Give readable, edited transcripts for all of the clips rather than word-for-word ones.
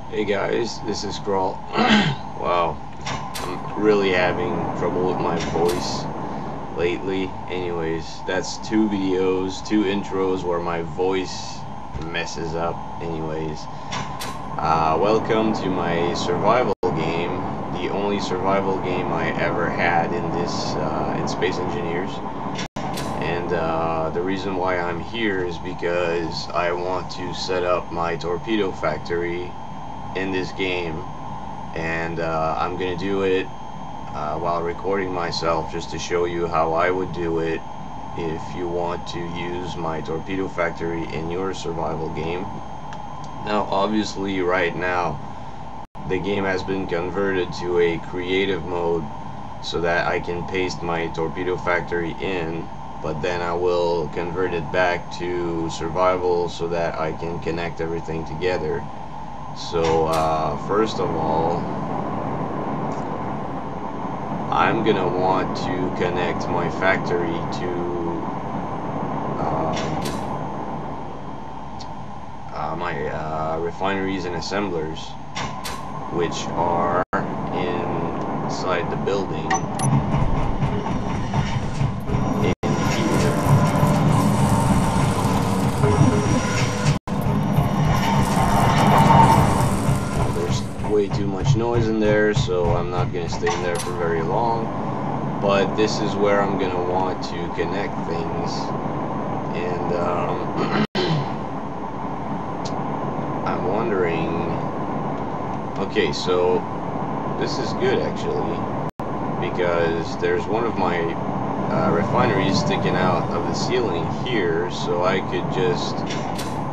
Hey guys, this is Scrawl. Wow, I'm really having trouble with my voice lately. Anyways, that's two videos, two intros where my voice messes up. Anyways, welcome to my survival game, the only survival game I ever had in this in Space Engineers. And the reason why I'm here is because I want to set up my Torpedo Factory in this game, and I'm gonna do it while recording myself, just to show you how I would do it if you want to use my Torpedo Factory in your survival game. Now obviously right now the game has been converted to a creative mode so that I can paste my Torpedo Factory in, but then I will convert it back to survival so that I can connect everything together. So first of all, I'm gonna want to connect my factory to my refineries and assemblers, which are inside the building in here. Way too much noise in there, so I'm not going to stay in there for very long, but this is where I'm going to want to connect things. And I'm wondering, okay, so this is good actually, because there's one of my refineries sticking out of the ceiling here, so I could just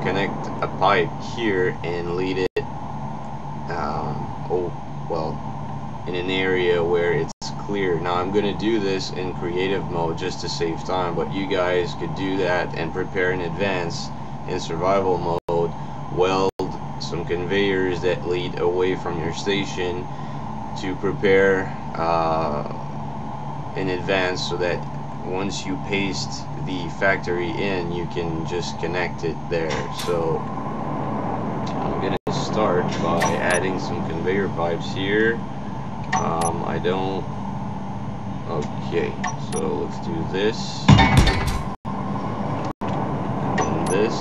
connect a pipe here and lead it in an area where it's clear. Now I'm going to do this in creative mode just to save time, but you guys could do that and prepare in advance in survival mode. Weld some conveyors that lead away from your station to prepare in advance, so that once you paste the factory in, you can just connect it there. So I'm going to start by adding some conveyor pipes here. I don't. Okay, so let's do this and then this.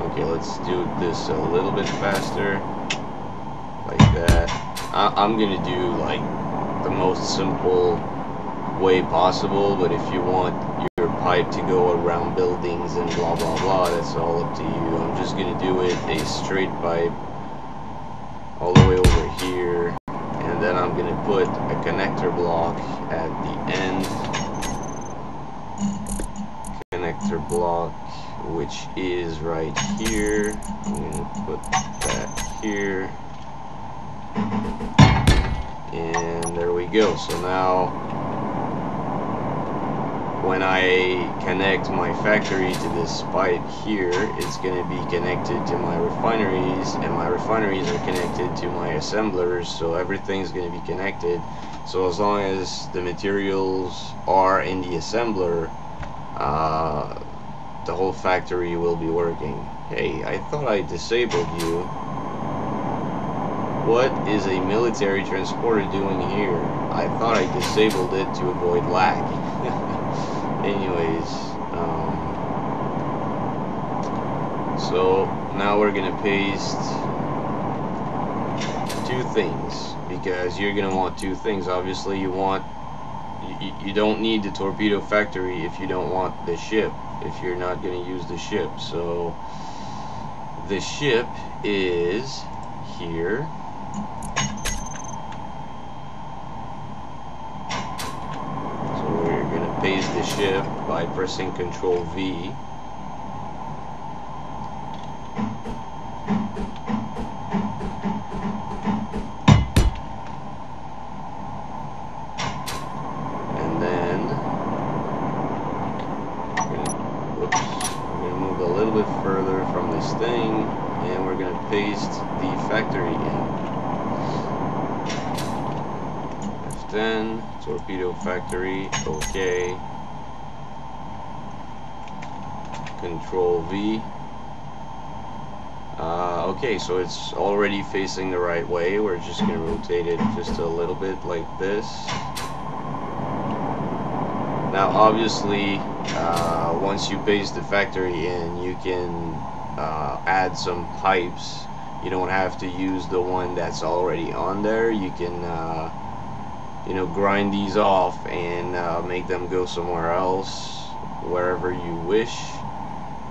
Okay, let's do this a little bit faster, like that. I'm gonna do like the most simple way possible, but if you want your pipe to go around buildings and blah blah blah, that's all up to you. I'm just gonna do it a straight pipe all the way over here, and then I'm gonna put a connector block at the end. Connector block, which is right here. I'm gonna put that here, and there we go. So now when I connect my factory to this pipe here, it's going to be connected to my refineries, and my refineries are connected to my assemblers, so everything's going to be connected. So as long as the materials are in the assembler, the whole factory will be working. Hey, I thought I disabled you. What is a military transporter doing here? I thought I disabled it to avoid lag. Anyways, so now we're gonna paste two things, because you're gonna want two things. Obviously you don't need the Torpedo Factory if you don't want the ship, if you're not gonna use the ship. So the ship is here. Paste the ship by pressing Control V. And then I'm gonna move a little bit further from this thing, and we're gonna paste the factory in. F10, Torpedo Factory, okay. Control V. Okay, so it's already facing the right way. We're just going to rotate it just a little bit like this. Now obviously, once you paste the factory in, you can add some pipes. You don't have to use the one that's already on there. You can you know, grind these off and make them go somewhere else, wherever you wish.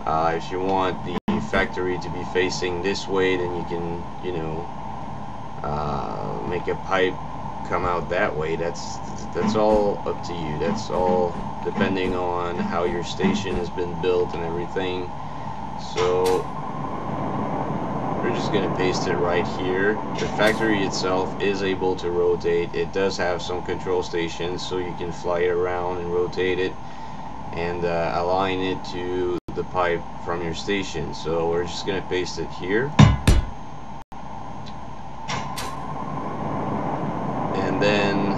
If you want the factory to be facing this way, then you can, you know, make a pipe come out that way. That's all up to you. That's all depending on how your station has been built and everything. So we're just gonna paste it right here. The factory itself is able to rotate. It does have some control stations, so you can fly it around and rotate it and align it to the pipe from your station. So we're just gonna paste it here, and then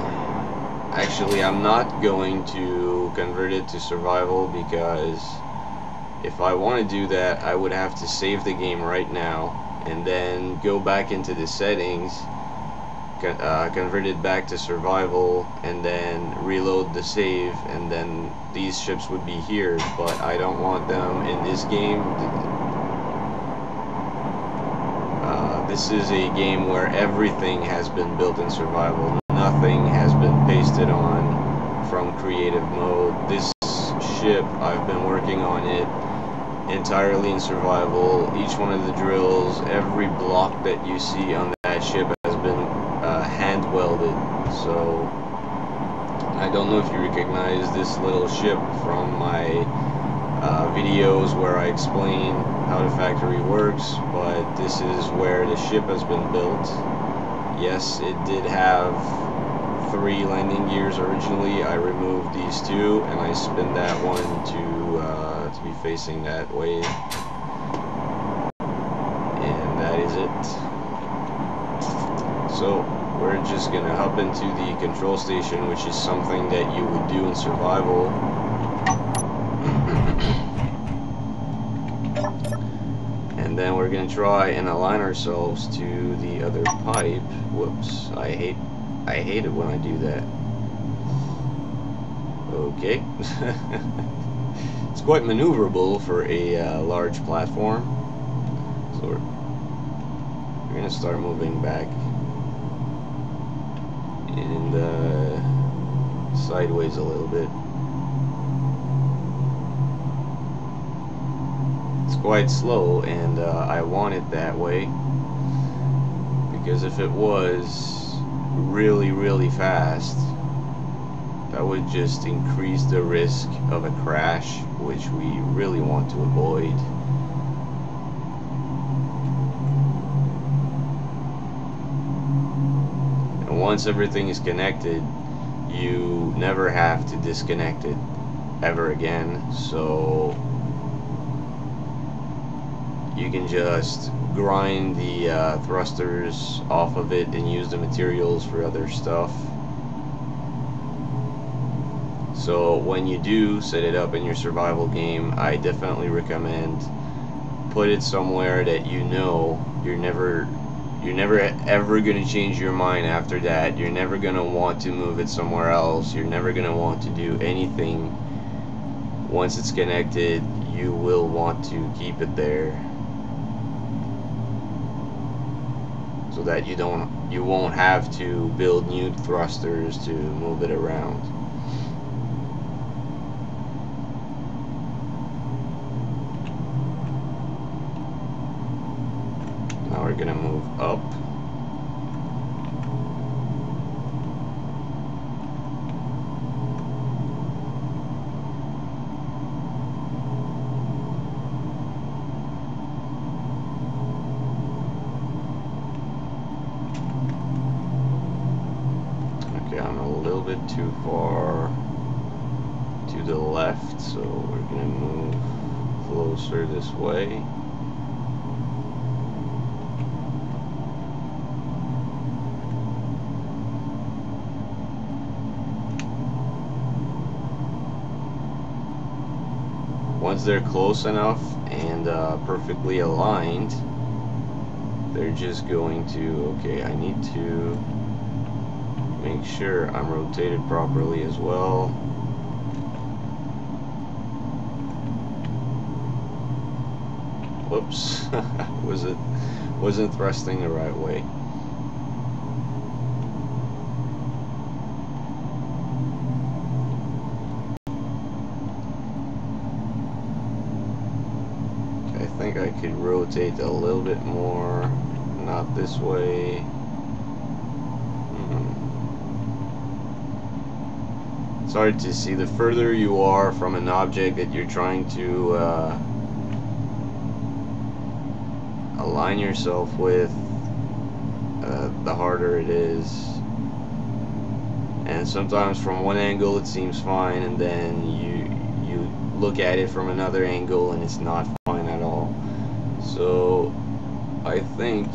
actually I'm not going to convert it to survival, because if I want to do that, I would have to save the game right now and then go back into the settings, convert it back to survival, and then reload the save, and then these ships would be here. But I don't want them in this game. This is a game where everything has been built in survival. Nothing has been pasted on from creative mode. This ship, I've been working on it entirely in survival. Each one of the drills, every block that you see on that ship has been hand welded. So I don't know if you recognize this little ship from my videos where I explain how the factory works, but this is where the ship has been built. Yes, it did have 3 landing gears originally. I removed these 2 and I spin that one to be facing that way, and that is it. So we're just gonna hop into the control station, which is something that you would do in survival. And then we're gonna try and align ourselves to the other pipe. Whoops, I hate it when I do that. Okay. It's quite maneuverable for a large platform. So we're gonna start moving back and sideways a little bit. It's quite slow, and I want it that way, because if it was really fast, that would just increase the risk of a crash, which we really want to avoid. And once everything is connected, you never have to disconnect it ever again. So you can just grind the thrusters off of it and use the materials for other stuff. So when you do set it up in your survival game, I definitely recommend put it somewhere that you know you're never ever gonna change your mind after that. You're never gonna want to move it somewhere else. You're never gonna want to do anything. Once it's connected, you will want to keep it there, so that you won't have to build new thrusters to move it around. Now we're gonna move up. Okay, I'm a little bit too far to the left, so we're gonna move closer this way. once they're close enough and perfectly aligned, they're just going to, okay, I need to make sure I'm rotated properly as well. Whoops. wasn't thrusting the right way. Okay, I think I could rotate a little bit more, not this way. It's hard to see. The further you are from an object that you're trying to align yourself with, the harder it is. And sometimes from one angle it seems fine, and then you look at it from another angle and it's not fine at all. So I think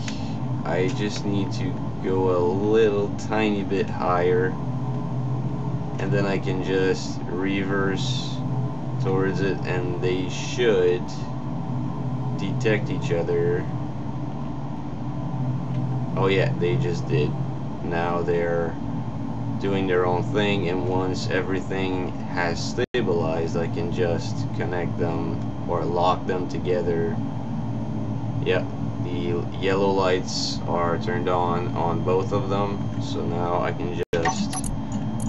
I just need to go a little tiny bit higher, and then I can just reverse towards it, and they should detect each other. Oh yeah, they just did. Now they're doing their own thing, and once everything has stabilized, I can just connect them or lock them together. Yep, the yellow lights are turned on both of them, so now I can just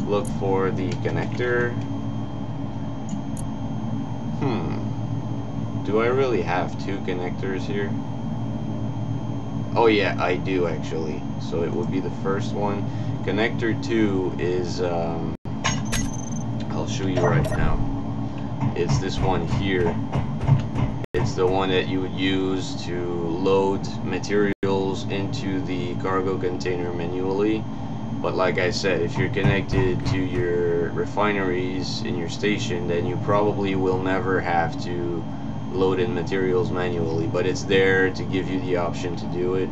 look for the connector. Do I really have two connectors here? Oh yeah, I do actually. So it would be the first one. Connector 2 is, I'll show you right now. It's this one here. It's the one that you would use to load materials into the cargo container manually. But like I said, if you're connected to your refineries in your station, then you probably will never have to load in materials manually, but it's there to give you the option to do it.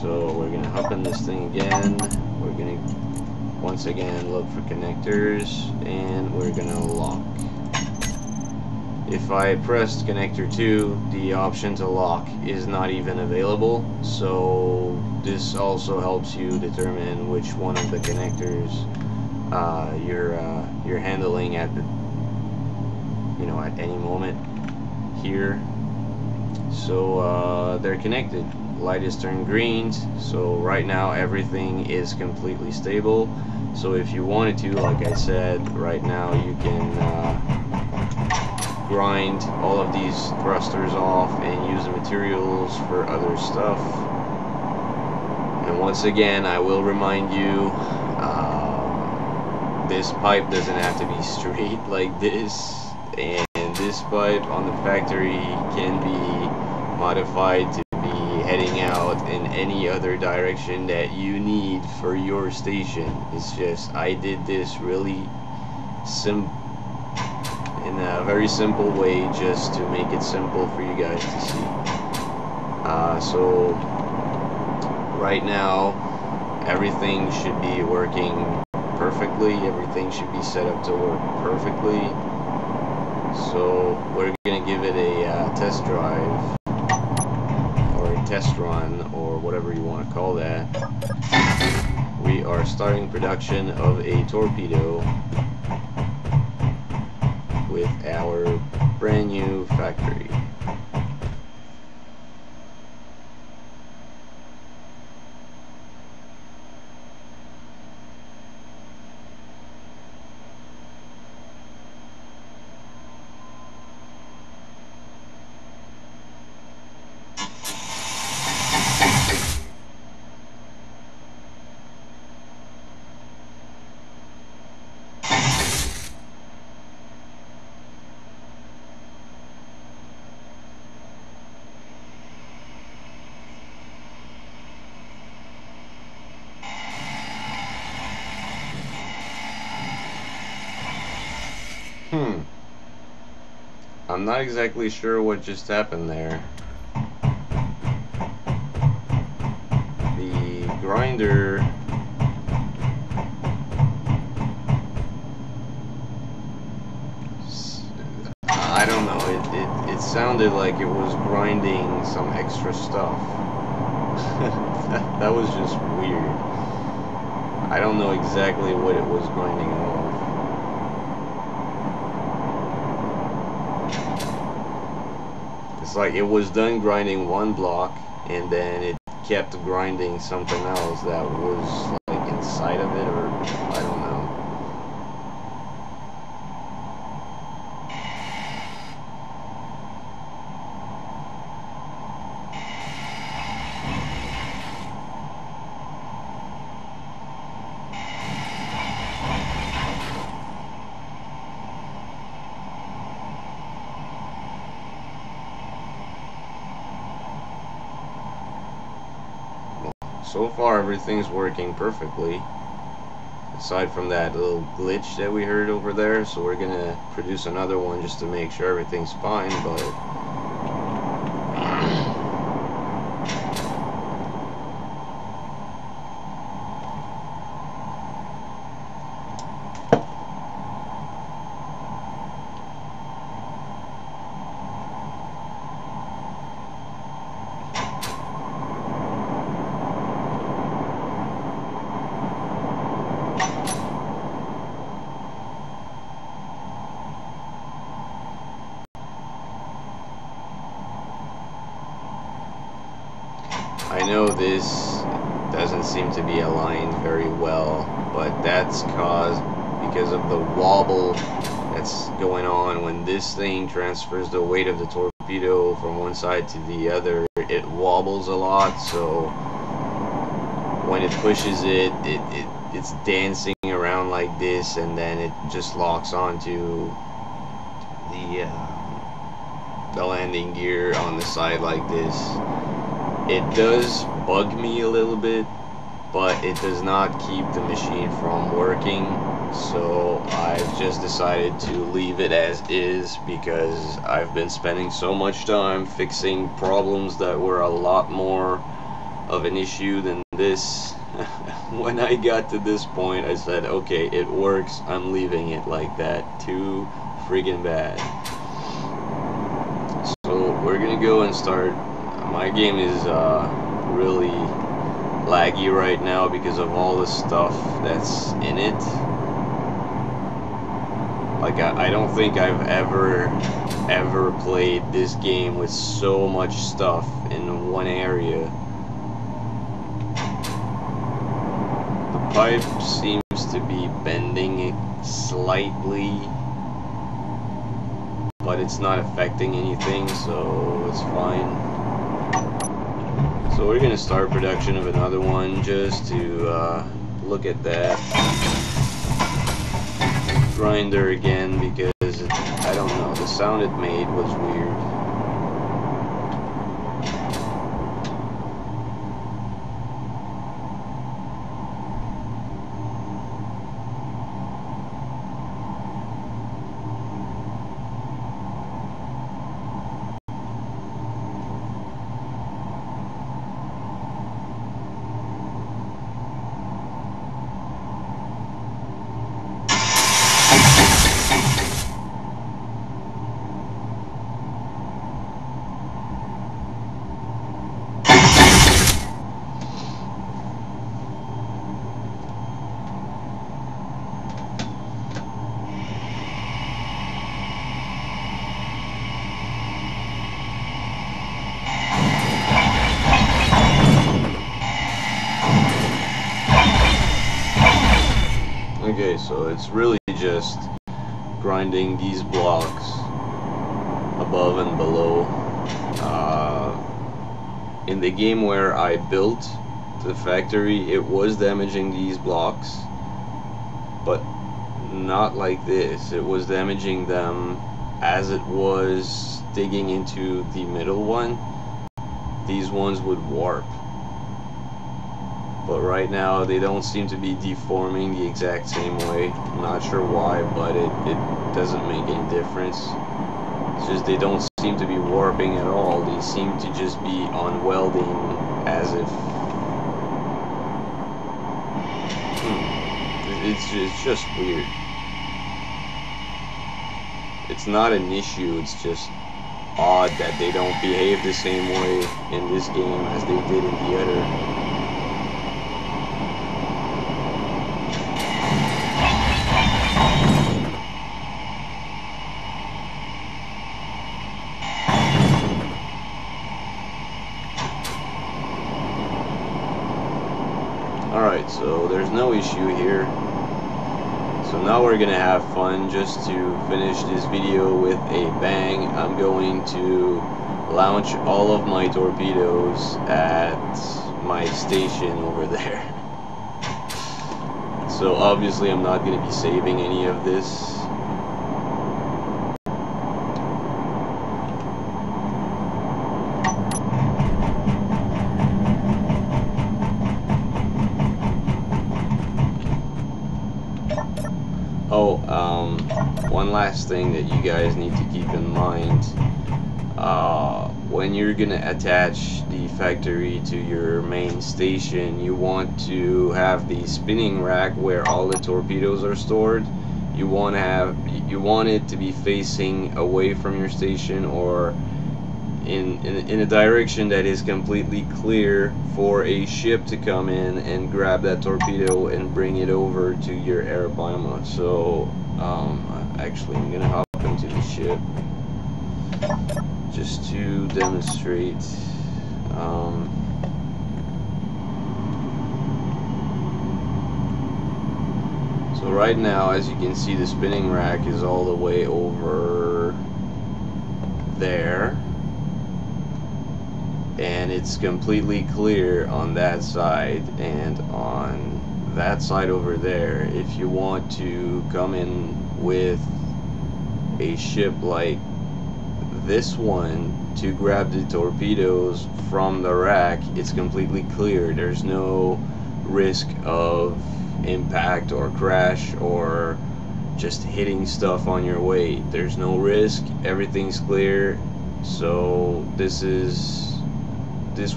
So we're gonna hop in this thing again. We're gonna once again look for connectors, and we're gonna lock. If I pressed connector 2, the option to lock is not even available, so this also helps you determine which one of the connectors you're handling at the, you know, at any moment here. So they're connected. Light is turned green, so right now everything is completely stable. So if you wanted to, like I said, right now you can grind all of these thrusters off and use the materials for other stuff. And once again, I will remind you, this pipe doesn't have to be straight like this, and this pipe on the factory can be modified to be heading out in any other direction that you need for your station. It's just, I did this really in a very simple way, just to make it simple for you guys to see. So right now everything should be working perfectly. Everything should be set up to work perfectly. So we're gonna give it a test drive, or a test run, or whatever you want to call that. We are starting production of a torpedo with our brand new factory. I'm not exactly sure what just happened there. The grinder I don't know, it sounded like it was grinding some extra stuff. That was just weird. I don't know exactly what it was grinding off. It's like it was done grinding one block, and then it kept grinding something else that was like inside of it, or I don't know. So far, everything's working perfectly, aside from that little glitch that we heard over there. So we're gonna produce another one just to make sure everything's fine, but I know this doesn't seem to be aligned very well, but that's caused because of the wobble that's going on when this thing transfers the weight of the torpedo from one side to the other. It wobbles a lot, so when it pushes it's dancing around like this, and then it just locks onto the landing gear on the side like this. It does bug me a little bit, but it does not keep the machine from working, so I've just decided to leave it as is because I've been spending so much time fixing problems that were a lot more of an issue than this. When I got to this point, I said, okay, it works, I'm leaving it like that. Too friggin' bad. So we're gonna go and start. My game is really laggy right now because of all the stuff that's in it. Like I don't think I've ever played this game with so much stuff in one area. The pipe seems to be bending slightly, but it's not affecting anything, so it's fine. So we're gonna start production of another one just to look at that grinder again, because I don't know, the sound it made was weird. Okay, so it's really just grinding these blocks above and below. In the game where I built the factory, it was damaging these blocks, but not like this. It was damaging them as it was digging into the middle one. These ones would warp. But right now they don't seem to be deforming the exact same way. I'm not sure why, but it doesn't make any difference. It's just they don't seem to be warping at all. They seem to just be on welding as if... It's just weird. it's not an issue, it's just odd that they don't behave the same way in this game as they did in the other. Alright, so there's no issue here. So now we're gonna have fun. Just to finish this video with a bang, I'm going to launch all of my torpedoes at my station over there. So obviously I'm not gonna be saving any of this. Oh, one last thing that you guys need to keep in mind, when you're gonna attach the factory to your main station, you want to have the spinning rack where all the torpedoes are stored. You want it to be facing away from your station, or in a direction that is completely clear for a ship to come in and grab that torpedo and bring it over to your aeroplane. So actually I'm gonna hop into the ship just to demonstrate. So right now, as you can see, the spinning rack is all the way over there, and it's completely clear on that side, and on that side over there, if you want to come in with a ship like this one to grab the torpedoes from the rack, it's completely clear. There's no risk of impact or crash or just hitting stuff on your way. There's no risk, everything's clear. So this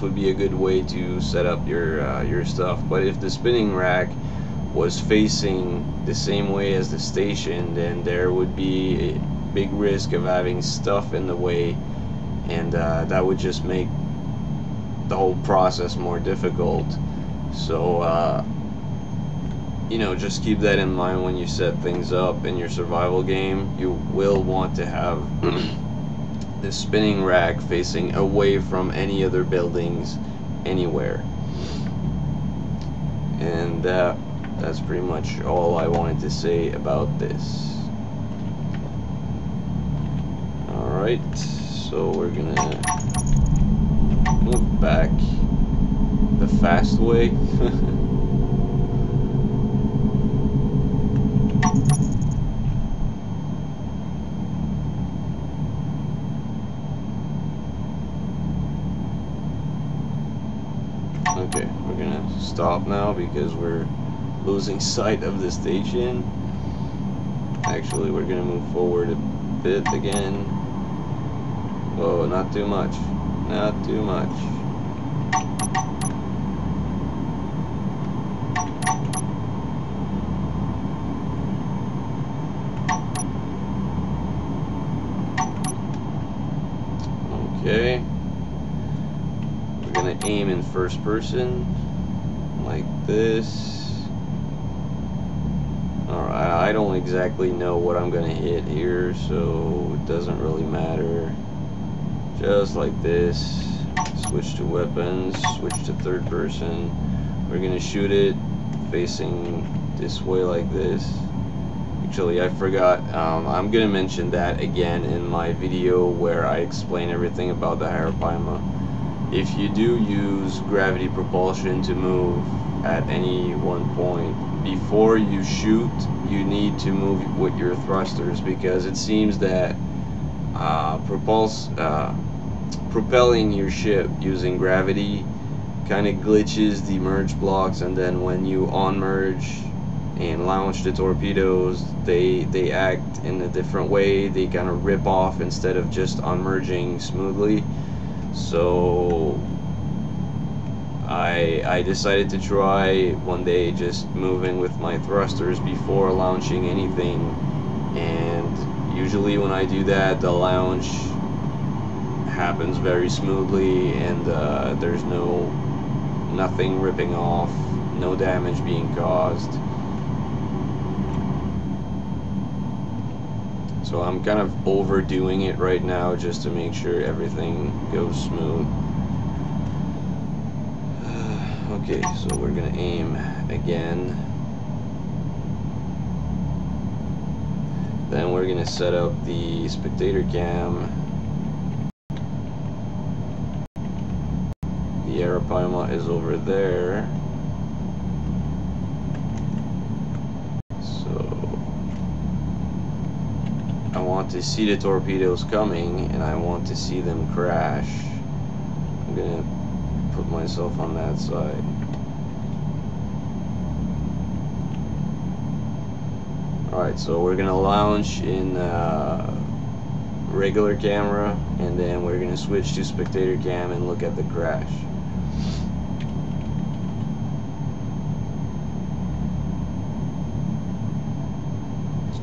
would be a good way to set up your stuff. But if the spinning rack was facing the same way as the station, then there would be a big risk of having stuff in the way, and that would just make the whole process more difficult. So you know, just keep that in mind when you set things up in your survival game. You will want to have the spinning rack facing away from any other buildings anywhere. And that's pretty much all I wanted to say about this. Alright, so we're gonna move back the fast way. Okay, we're gonna stop now because we're losing sight of the station. Actually, we're gonna move forward a bit again. Whoa, not too much. Not too much. Okay. We're gonna aim in first person, like this. Alright, I don't exactly know what I'm gonna hit here, so it doesn't really matter. Just like this. Switch to weapons, switch to third person. We're gonna shoot it facing this way like this. Actually, I forgot, I'm gonna mention that again in my video where I explain everything about the Harapaima. If you do use gravity propulsion to move at any one point, before you shoot, you need to move with your thrusters, because it seems that propelling your ship using gravity kind of glitches the merge blocks, and then when you on merge and launch the torpedoes, they act in a different way. They kind of rip off instead of just on merging smoothly. So I decided to try one day just moving with my thrusters before launching anything, and Usually when I do that, the launch happens very smoothly, and there's nothing ripping off, no damage being caused. So I'm kind of overdoing it right now just to make sure everything goes smooth. Okay, so we're gonna aim again. Then we're gonna set up the spectator cam. The Arapaima is over there. So I want to see the torpedoes coming, and I want to see them crash. I'm gonna put myself on that side. Alright, so we're gonna launch in regular camera, and then we're gonna switch to spectator cam and look at the crash.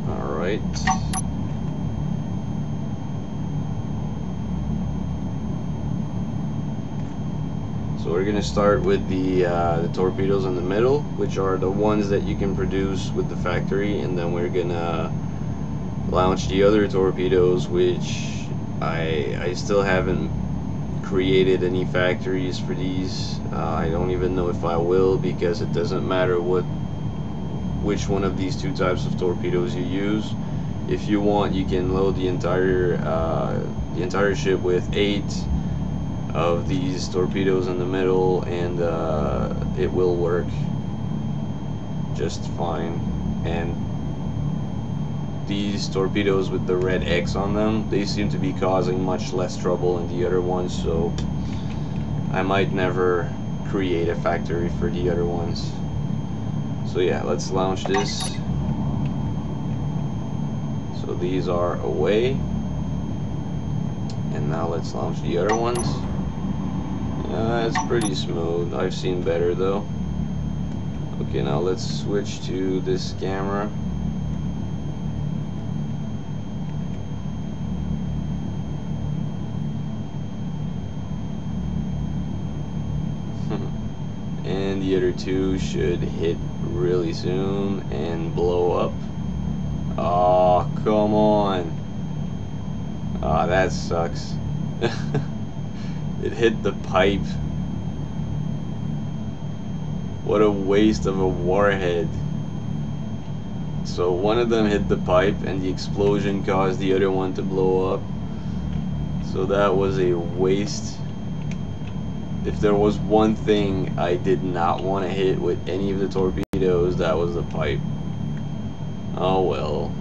Alright. So we're gonna start with the torpedoes in the middle, which are the ones that you can produce with the factory, and then we're gonna launch the other torpedoes, which I still haven't created any factories for these. I don't even know if I will, because it doesn't matter which one of these two types of torpedoes you use. If you want, you can load the entire ship with 8 of these torpedoes in the middle, and it will work just fine. And these torpedoes with the red X on them, they seem to be causing much less trouble than the other ones, so I might never create a factory for the other ones. So yeah, let's launch this. So these are away, and now let's launch the other ones. It's pretty smooth. I've seen better though. Okay, now let's switch to this camera. And the other two should hit really soon and blow up. Oh, come on. Ah, that sucks. It hit the pipe. What a waste of a warhead. So one of them hit the pipe, and the explosion caused the other one to blow up. So that was a waste. If there was one thing I did not want to hit with any of the torpedoes, that was the pipe. Oh well.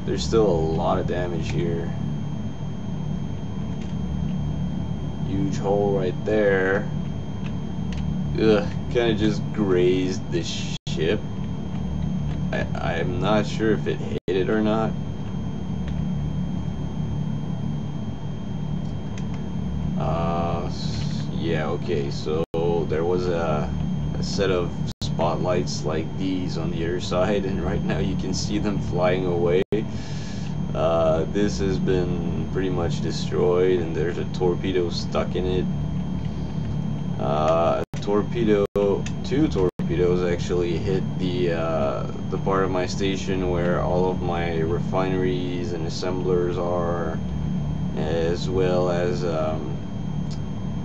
There's still a lot of damage here. Huge hole right there. Ugh, kind of just grazed the ship. I'm not sure if it hit it or not. Yeah, okay, so there was a set of spotlights like these on the other side, and right now you can see them flying away. This has been pretty much destroyed, and there's a torpedo stuck in it. Two torpedoes actually hit the part of my station where all of my refineries and assemblers are, as well as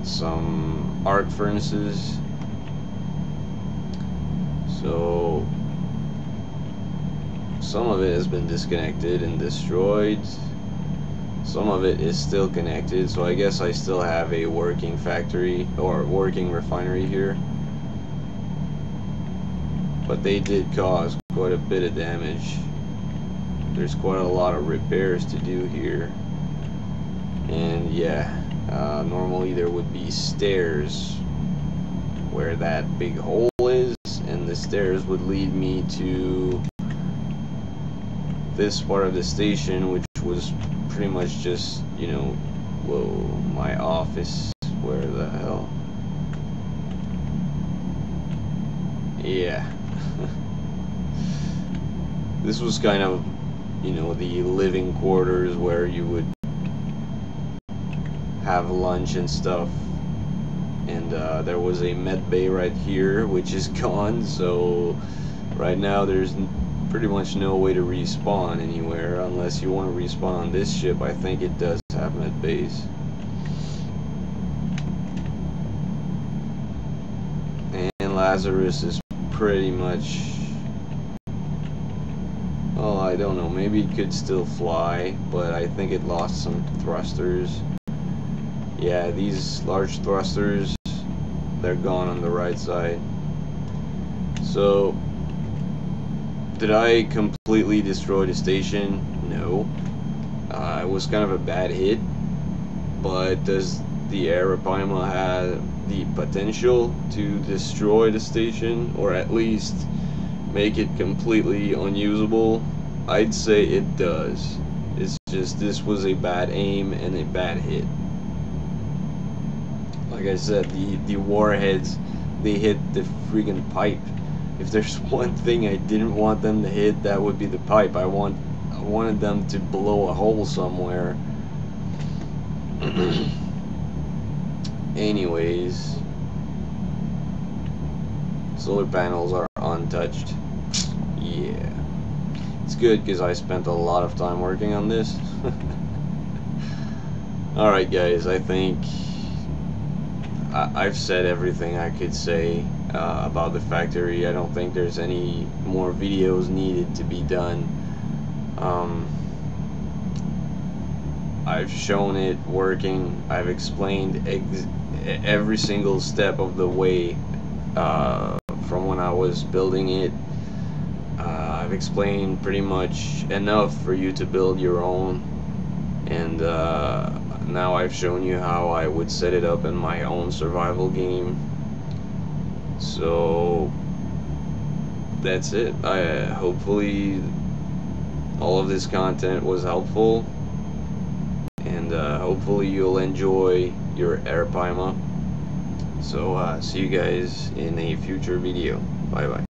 some arc furnaces. So some of it has been disconnected and destroyed. Some of it is still connected, so I guess I still have a working factory or working refinery here. But they did cause quite a bit of damage. There's quite a lot of repairs to do here. And yeah, normally there would be stairs where that big hole is, and the stairs would lead me to this part of the station, which was pretty much just, you know, whoa, my office. Where the hell? Yeah. This was kind of, you know, the living quarters where you would have lunch and stuff. And there was a med bay right here, which is gone, so right now there's pretty much no way to respawn anywhere unless you want to respawn on this ship. I think it does have med bays. And Lazarus is pretty much, well, I don't know, maybe it could still fly, but I think it lost some thrusters. Yeah, these large thrusters, they're gone on the right side. So, did I completely destroy the station? No. It was kind of a bad hit, but does the Arapaima have the potential to destroy the station, or at least make it completely unusable? I'd say it does. It's just this was a bad aim and a bad hit. Like I said, the warheads, they hit the freaking pipe. If there's one thing I didn't want them to hit, that would be the pipe. I wanted them to blow a hole somewhere. Anyways, solar panels are untouched. Yeah, it's good because I spent a lot of time working on this. Alright guys, I think I've said everything I could say about the factory. I don't think there's any more videos needed to be done. I've shown it working. I've explained every single step of the way from when I was building it. I've explained pretty much enough for you to build your own, and now I've shown you how I would set it up in my own survival game. So that's it. Hopefully all of this content was helpful, and hopefully you'll enjoy your Arapaima. So see you guys in a future video. Bye bye.